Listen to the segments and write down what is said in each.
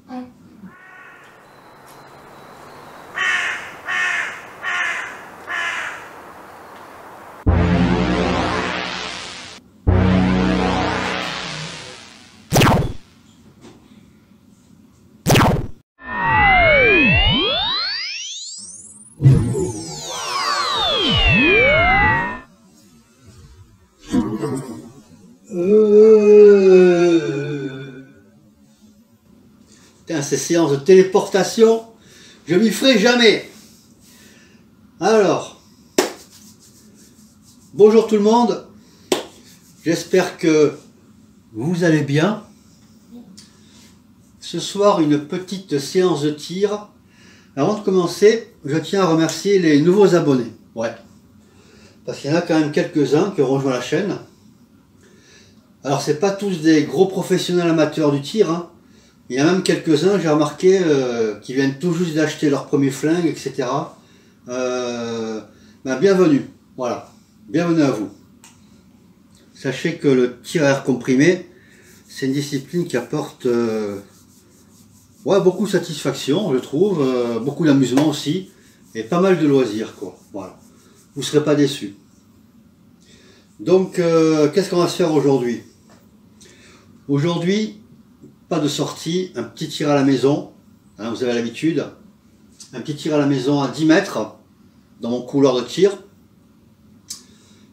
Putain, ces séances de téléportation, je m'y ferai jamais. Alors, bonjour tout le monde, j'espère que vous allez bien. Ce soir, une petite séance de tir. Avant de commencer, je tiens à remercier les nouveaux abonnés. Ouais, parce qu'il y en a quand même quelques-uns qui ont rejoint la chaîne. Alors, c'est pas tous des gros professionnels amateurs du tir, hein. Il y en a même quelques-uns, j'ai remarqué, qui viennent tout juste d'acheter leur premier flingue, etc. Bienvenue, voilà, bienvenue à vous. Sachez que le tir à air comprimé, c'est une discipline qui apporte beaucoup de satisfaction, je trouve, beaucoup d'amusement aussi, et pas mal de loisirs, quoi. Voilà, vous ne serez pas déçus. Donc, qu'est-ce qu'on va se faire aujourd'hui? Aujourd'hui, pas de sortie, un petit tir à la maison, hein, vous avez l'habitude, un petit tir à la maison à 10 mètres, dans mon couloir de tir,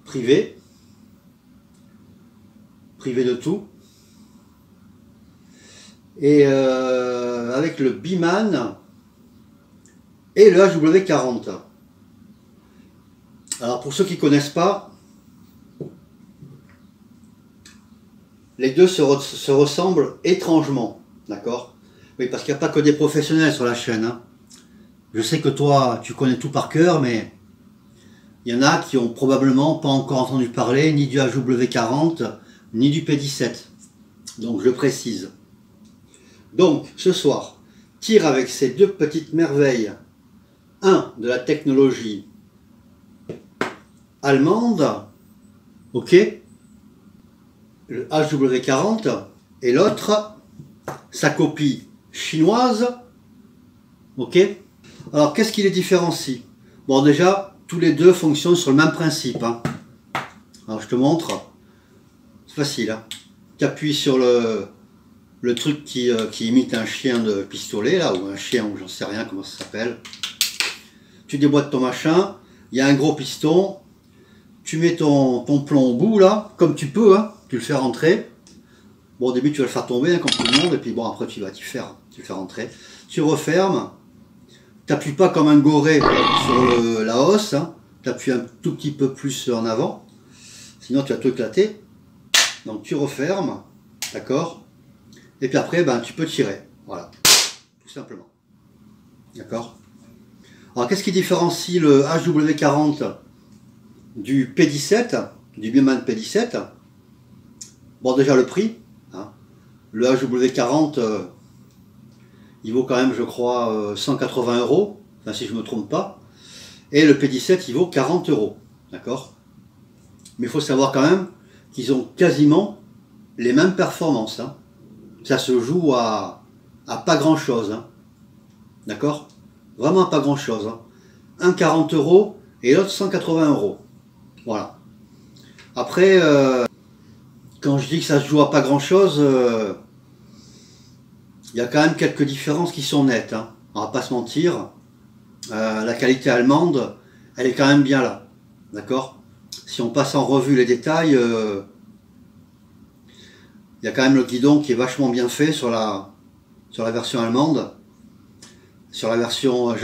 privé de tout, et avec le Biman et le HW40. Alors pour ceux qui ne connaissent pas, les deux se ressemblent étrangement, d'accord? Oui, parce qu'il n'y a pas que des professionnels sur la chaîne, hein. Je sais que toi, tu connais tout par cœur, mais il y en a qui ont probablement pas encore entendu parler ni du HW40, ni du P17. Donc je précise. Donc, ce soir, tir avec ces deux petites merveilles. Un, de la technologie allemande, ok? Le HW40, et l'autre, sa copie chinoise, ok? Alors, qu'est-ce qui les différencie? Bon, déjà, tous les deux fonctionnent sur le même principe, hein. Alors, je te montre. C'est facile, hein. Tu appuies sur le truc qui imite un chien de pistolet, là, ou un chien, ou j'en sais rien comment ça s'appelle. Tu déboîtes ton machin, il y a un gros piston, tu mets ton plomb au bout, là, comme tu peux, hein. Tu le fais rentrer. Bon, au début, tu vas le faire tomber, hein, comme tout le monde, et puis bon, après, tu le fais rentrer. Tu refermes. T'appuies pas comme un goré sur la hausse, hein. T'appuies un tout petit peu plus en avant. Sinon, tu vas tout éclater. Donc, tu refermes. D'accord? Et puis après, tu peux tirer. Voilà. Tout simplement. D'accord? Alors, qu'est-ce qui différencie le HW40 du P17, du Biman P17? Bon, déjà le prix, hein. Le HW40, il vaut quand même, je crois, 180 €, enfin, si je ne me trompe pas. Et le P17, il vaut 40 €. D'accord? Mais il faut savoir quand même qu'ils ont quasiment les mêmes performances, hein. Ça se joue à pas grand-chose, hein. D'accord? Vraiment à pas grand-chose, hein. Un 40 € et l'autre 180 €. Voilà. Après, quand je dis que ça se joue à pas grand-chose, il y a quand même quelques différences qui sont nettes, hein. On va pas se mentir. La qualité allemande, elle est quand même bien là. D'accord? Si on passe en revue les détails, il y a quand même le guidon qui est vachement bien fait sur la version allemande. Sur la version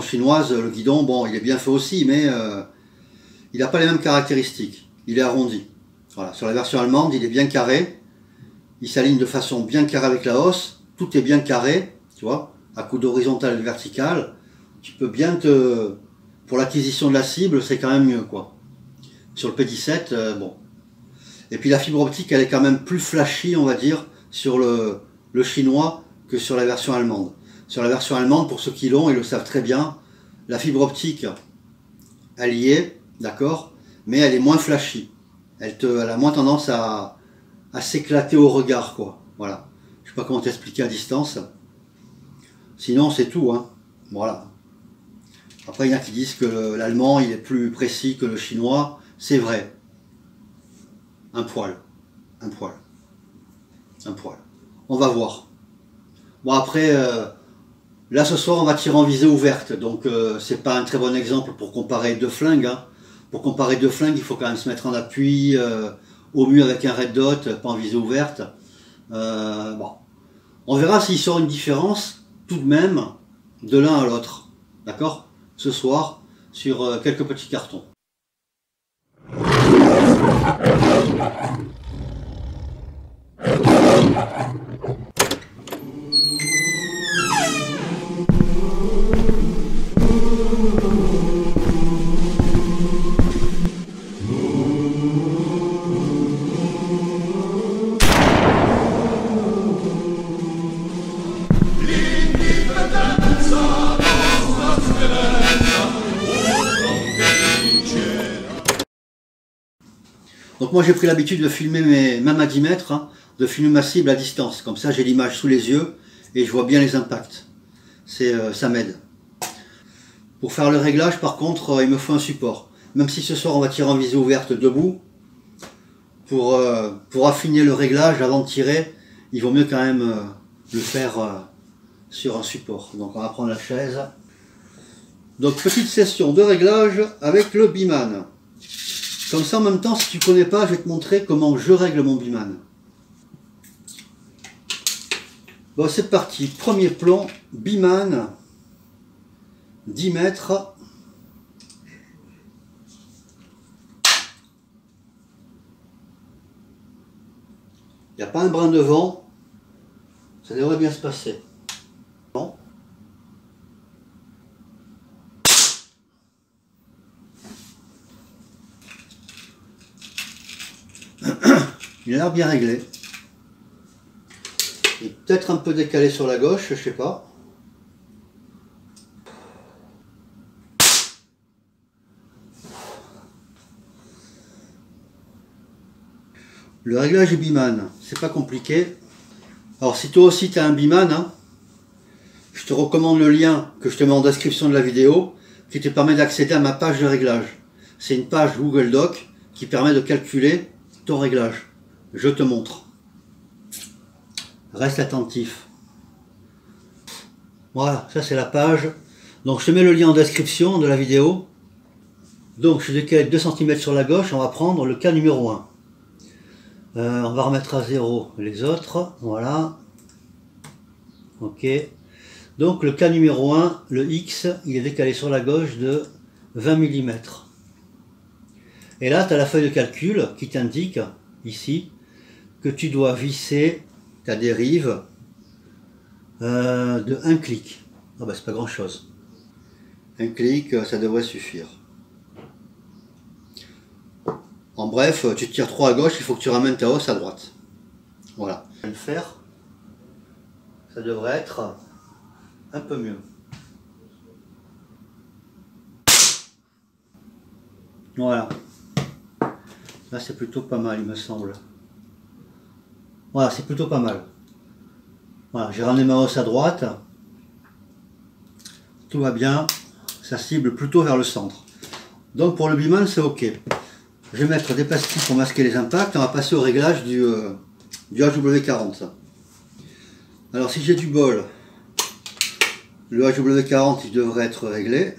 chinoise, le guidon, bon, il est bien fait aussi, mais il n'a pas les mêmes caractéristiques. Il est arrondi. Voilà. Sur la version allemande, il est bien carré. Il s'aligne de façon bien carrée avec la hausse. Tout est bien carré, tu vois, à coup d'horizontale et verticale. Tu peux bien pour l'acquisition de la cible, c'est quand même mieux, quoi. Sur le P17, bon. Et puis la fibre optique, elle est quand même plus flashy, on va dire, sur le chinois que sur la version allemande. Sur la version allemande, pour ceux qui l'ont, ils le savent très bien, la fibre optique, elle y est, d'accord, mais elle est moins flashy. Elle a moins tendance à s'éclater au regard, quoi. Voilà. Je sais pas comment t'expliquer à distance. Sinon c'est tout, hein. Voilà. Après il y en a qui disent que l'allemand il est plus précis que le chinois. C'est vrai. Un poil. Un poil. Un poil. On va voir. Bon après, là ce soir on va tirer en visée ouverte. Donc c'est pas un très bon exemple pour comparer deux flingues. Hein. Pour comparer deux flingues, il faut quand même se mettre en appui au mieux avec un red dot, pas en visée ouverte. Bon. On verra s'il sort une différence tout de même de l'un à l'autre. D'accord? Ce soir, sur quelques petits cartons. Donc moi j'ai pris l'habitude de filmer même à 10 mètres, hein, de filmer ma cible à distance. Comme ça j'ai l'image sous les yeux et je vois bien les impacts. Ça m'aide. Pour faire le réglage par contre il me faut un support. Même si ce soir on va tirer en visée ouverte debout, pour affiner le réglage avant de tirer, il vaut mieux quand même le faire sur un support. Donc on va prendre la chaise. Donc petite session de réglage avec le Biman. Comme ça en même temps, si tu ne connais pas, je vais te montrer comment je règle mon Biman. Bon c'est parti, premier plomb, Biman, 10 mètres. Il n'y a pas un brin de vent, ça devrait bien se passer. Bon. Il a l'air bien réglé. Il est peut-être un peu décalé sur la gauche, je sais pas. Le réglage du Biman, c'est pas compliqué. Alors si toi aussi tu as un Biman, hein, je te recommande le lien que je te mets en description de la vidéo qui te permet d'accéder à ma page de réglage. C'est une page Google Doc qui permet de calculer ton réglage. Je te montre. Reste attentif. Voilà, ça c'est la page. Donc je te mets le lien en description de la vidéo. Donc je suis décalé 2 cm sur la gauche, on va prendre le cas numéro 1. On va remettre à 0 les autres, voilà. Ok. Donc le cas numéro 1, le X, il est décalé sur la gauche de 20 mm. Et là, tu as la feuille de calcul qui t'indique, ici, que tu dois visser ta dérive de 1 clic. Ah bah c'est pas grand chose. Un clic, ça devrait suffire. En bref, tu tires trop à gauche, il faut que tu ramènes ta hausse à droite. Voilà. Je vais le faire. Ça devrait être un peu mieux. Voilà. Là c'est plutôt pas mal il me semble. Voilà, c'est plutôt pas mal. Voilà, j'ai ramené ma hausse à droite. Tout va bien. Ça cible plutôt vers le centre. Donc pour le Biman c'est ok. Je vais mettre des pastilles pour masquer les impacts. On va passer au réglage du AW40. Alors si j'ai du bol, le AW40 il devrait être réglé.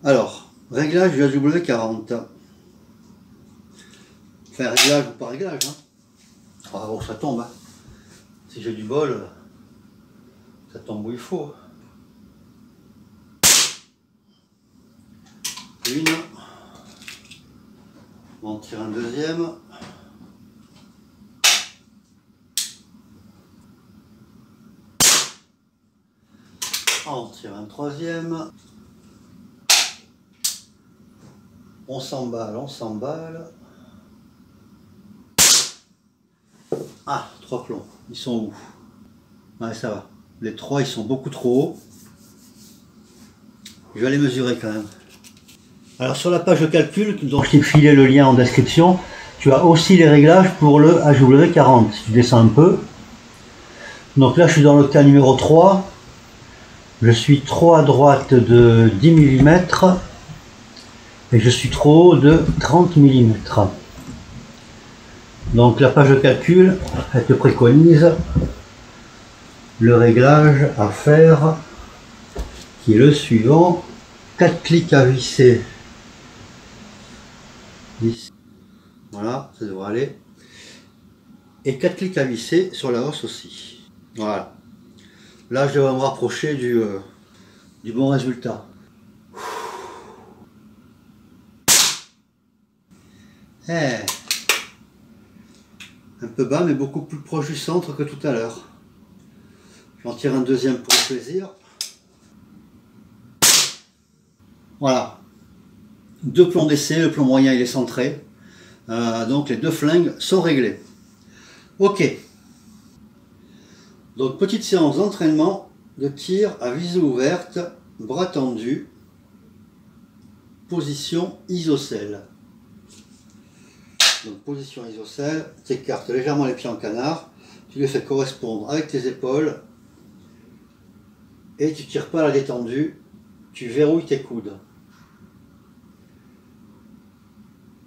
Alors, réglage du AW40. Enfin réglage ou pas réglage. Hein. On va voir où ça tombe. Hein. Si j'ai du bol, ça tombe où il faut. Une. On en tire un deuxième. On tire un troisième. On s'emballe, on s'emballe. Ah, 3 plombs. Ils sont où? Ouais, ça va. Les 3, ils sont beaucoup trop hauts. Je vais les mesurer quand même. Alors sur la page de calcul, dont je t'ai filé le lien en description, tu as aussi les réglages pour le AW40. Si tu descends un peu, Donc là je suis dans le cas numéro 3. Je suis trop à droite de 10 mm et je suis trop haut de 30 mm. Donc la page de calcul, elle te préconise le réglage à faire qui est le suivant. 4 clics à visser. 10. Voilà, ça devrait aller. Et 4 clics à visser sur la hausse aussi. Voilà. Là, je devrais me rapprocher du bon résultat. Eh, un peu bas, mais beaucoup plus proche du centre que tout à l'heure. J'en tire un deuxième pour le plaisir. Voilà. 2 plombs d'essai, le plomb moyen il est centré. Donc les 2 flingues sont réglés. Ok. Donc petite séance d'entraînement de tir à visée ouverte, bras tendus, position isocèle. Donc position isocèle, tu écartes légèrement les pieds en canard, tu les fais correspondre avec tes épaules et tu tires pas à la détendue, tu verrouilles tes coudes.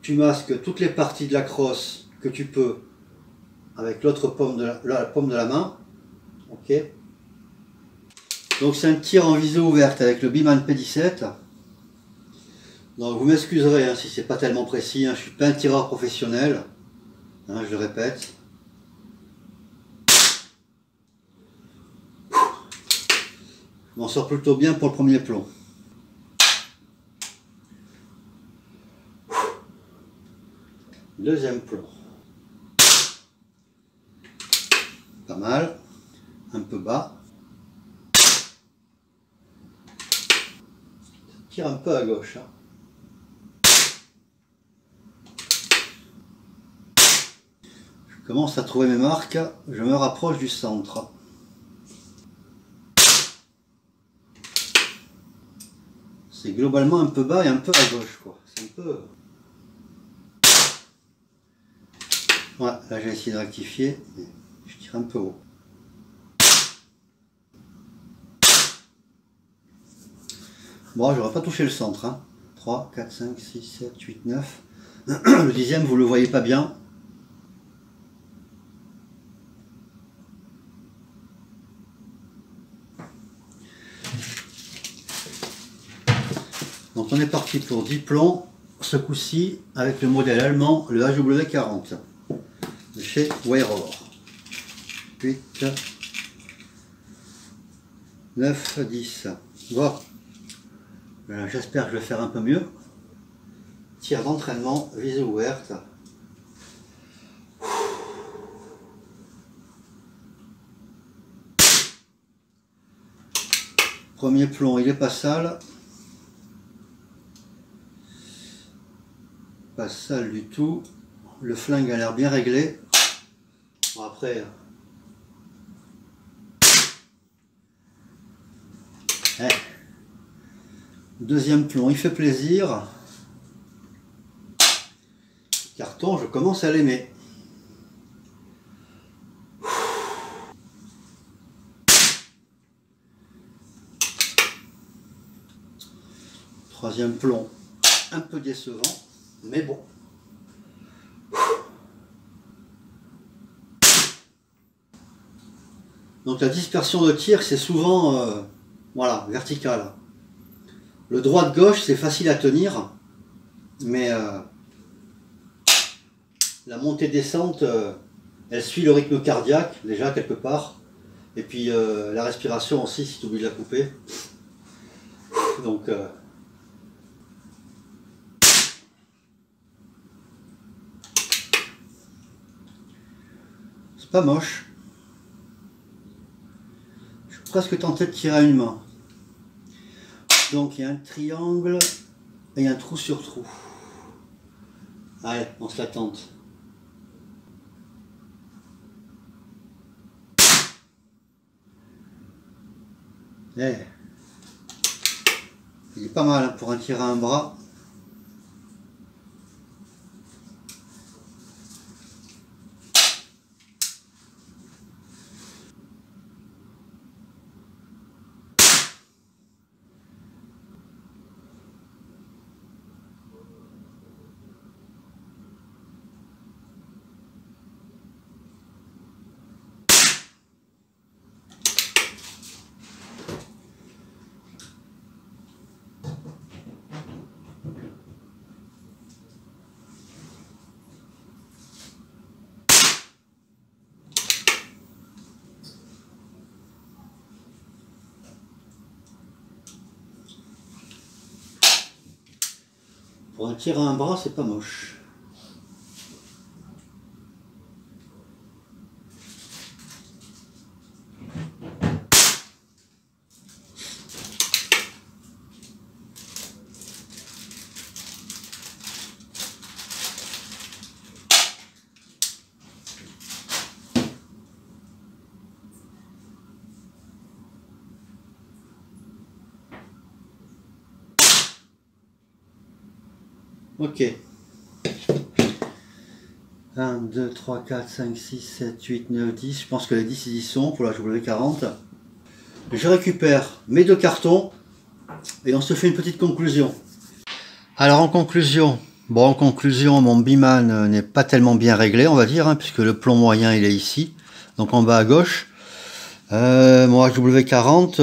Tu masques toutes les parties de la crosse que tu peux avec l'autre paume de la paume de la main. Ok. Donc c'est un tir en visée ouverte avec le Beeman P17. Donc vous m'excuserez hein, si c'est pas tellement précis, hein, je suis pas un tireur professionnel, hein, je le répète. Je m'en sors plutôt bien pour le premier plomb. Deuxième plomb. Pas mal. Un peu bas. Ça tire un peu à gauche. Hein. Je commence à trouver mes marques. Je me rapproche du centre. C'est globalement un peu bas et un peu à gauche. C'est un peu... Ouais, là j'ai essayé de rectifier. Je tire un peu haut. Bon, j'aurais pas touché le centre. Hein. 3, 4, 5, 6, 7, 8, 9. Le 10e, vous le voyez pas bien. Donc on est parti pour 10 plombs, ce coup-ci avec le modèle allemand, le HW40 de chez Weyrauch. 8, 9, 10. Bon, j'espère que je vais faire un peu mieux. Tir d'entraînement, visée ouverte. Premier plomb, il est pas sale. Pas sale du tout. Le flingue a l'air bien réglé. Bon, après... Deuxième plomb, il fait plaisir. Carton, je commence à l'aimer. Troisième plomb, un peu décevant, mais bon. Donc la dispersion de tir, c'est souvent voilà, verticale. Le droit-gauche, c'est facile à tenir, mais la montée-descente, elle suit le rythme cardiaque, déjà, quelque part. Et puis la respiration aussi, si tu oublies de la couper. Donc... c'est pas moche. Je suis presque tenté de tirer à une main. Donc il y a un triangle et un trou sur trou. Allez, on se la tente. Eh. Il est pas mal hein, pour un tir à un bras. Pour un tir à un bras, c'est pas moche. Ok. 1, 2, 3, 4, 5, 6, 7, 8, 9, 10. Je pense que les 10 ils y sont pour la W40. Je récupère mes 2 cartons et on se fait une petite conclusion. Alors en conclusion, mon Biman n'est pas tellement bien réglé, on va dire, hein, puisque le plomb moyen il est ici, donc en bas à gauche. Mon HW40,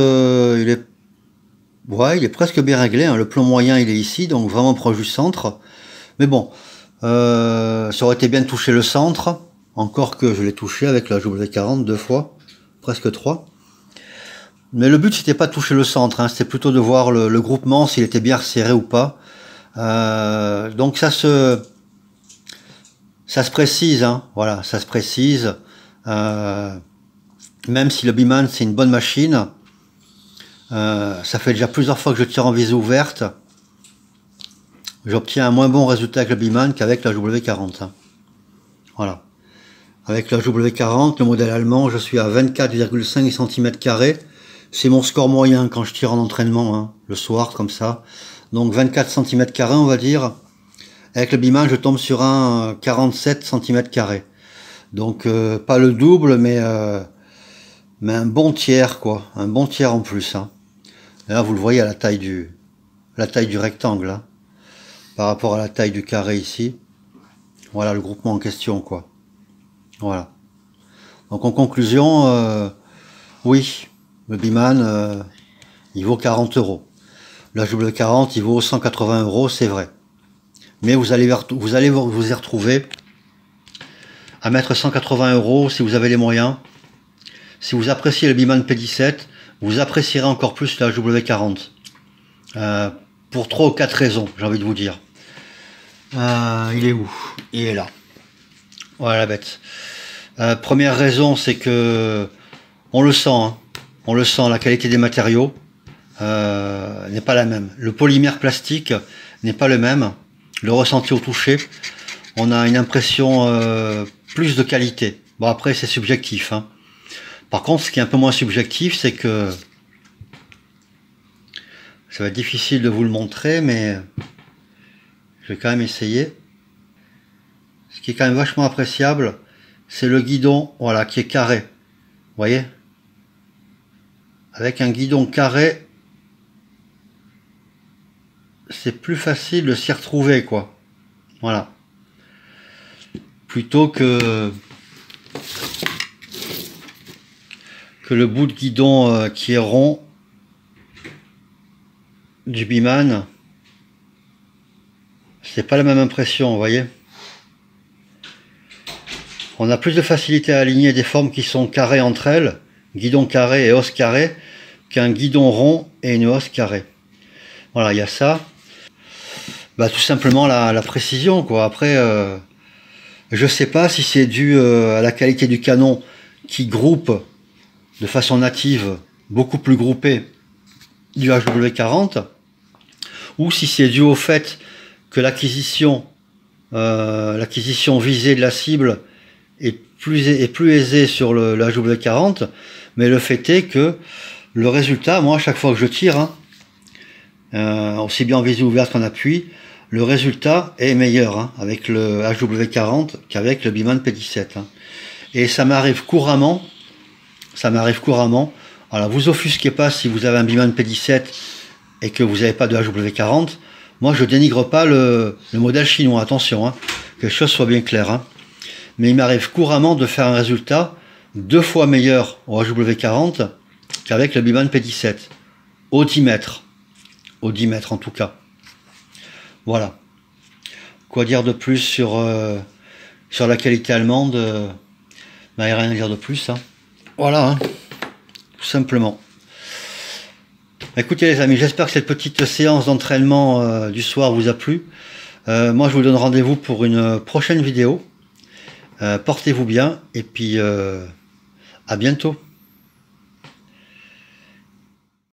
il est presque bien réglé, hein. Le plomb moyen il est ici, donc vraiment proche du centre. Mais bon, ça aurait été bien de toucher le centre, encore que je l'ai touché avec la HW40 2 fois, presque 3. Mais le but c'était pas de toucher le centre, hein, c'était plutôt de voir le groupement, s'il était bien resserré ou pas. Donc ça se précise, hein, voilà, ça se précise. Même si le Biman c'est une bonne machine, ça fait déjà plusieurs fois que je tire en visée ouverte. J'obtiens un moins bon résultat avec le Biman qu'avec la W40. Hein. Voilà. Avec la W40, le modèle allemand, je suis à 24,5 cm². C'est mon score moyen quand je tire en entraînement, hein, le soir, comme ça. Donc 24 cm², on va dire. Avec le Biman, je tombe sur un 47 cm². Donc pas le double, mais un bon tiers, quoi. Un bon tiers en plus. Hein. Et là, vous le voyez à la taille du rectangle. Hein. Par rapport à la taille du carré ici. Voilà le groupement en question, quoi. Voilà. Donc en conclusion, oui, le Biman, il vaut 40 €. La W40, il vaut 180 €, c'est vrai. Mais vous allez vous y retrouver à mettre 180 € si vous avez les moyens. Si vous appréciez le Biman P17, vous apprécierez encore plus la W40. Pour 3 ou 4 raisons, j'ai envie de vous dire. Il est où? Il est là. Voilà la bête. Première raison, c'est que on le sent, hein. On le sent, la qualité des matériaux n'est pas la même. Le polymère plastique n'est pas le même. Le ressenti au toucher, on a une impression plus de qualité. Bon, après c'est subjectif, hein. Par contre, ce qui est un peu moins subjectif, c'est que ça va être difficile de vous le montrer, mais je vais quand même essayer. Ce qui est quand même vachement appréciable, c'est le guidon, voilà, qui est carré. Vous voyez? Avec un guidon carré, c'est plus facile de s'y retrouver, quoi. Voilà. Plutôt que le bout de guidon qui est rond du Biman. C'est pas la même impression, vous voyez. On a plus de facilité à aligner des formes qui sont carrées entre elles, guidon carré et os carré, qu'un guidon rond et une os carrée. Voilà, il y a ça. Bah, tout simplement la précision, quoi. Après, je sais pas si c'est dû à la qualité du canon qui groupe de façon native, beaucoup plus groupé du HW40, ou si c'est dû au fait que l'acquisition visée de la cible est plus aisée sur le HW40, mais le fait est que le résultat, moi, à chaque fois que je tire, hein, aussi bien en visée ouverte qu'en appui, le résultat est meilleur hein, avec le HW40 qu'avec le Biman P17. Hein. Et ça m'arrive couramment. Alors, vous offusquez pas si vous avez un Biman P17 et que vous n'avez pas de HW40. Moi, je dénigre pas le modèle chinois, attention, hein, que les choses soient bien claires. Hein. Mais il m'arrive couramment de faire un résultat 2 fois meilleur au HW40 qu'avec le Biman P17. Au 10 mètres. Au 10 mètres en tout cas. Voilà. Quoi dire de plus sur la qualité allemande il n'y a rien à dire de plus. Hein. Voilà, hein, tout simplement. Écoutez les amis, j'espère que cette petite séance d'entraînement du soir vous a plu. Moi, je vous donne rendez-vous pour une prochaine vidéo. Portez-vous bien et puis à bientôt.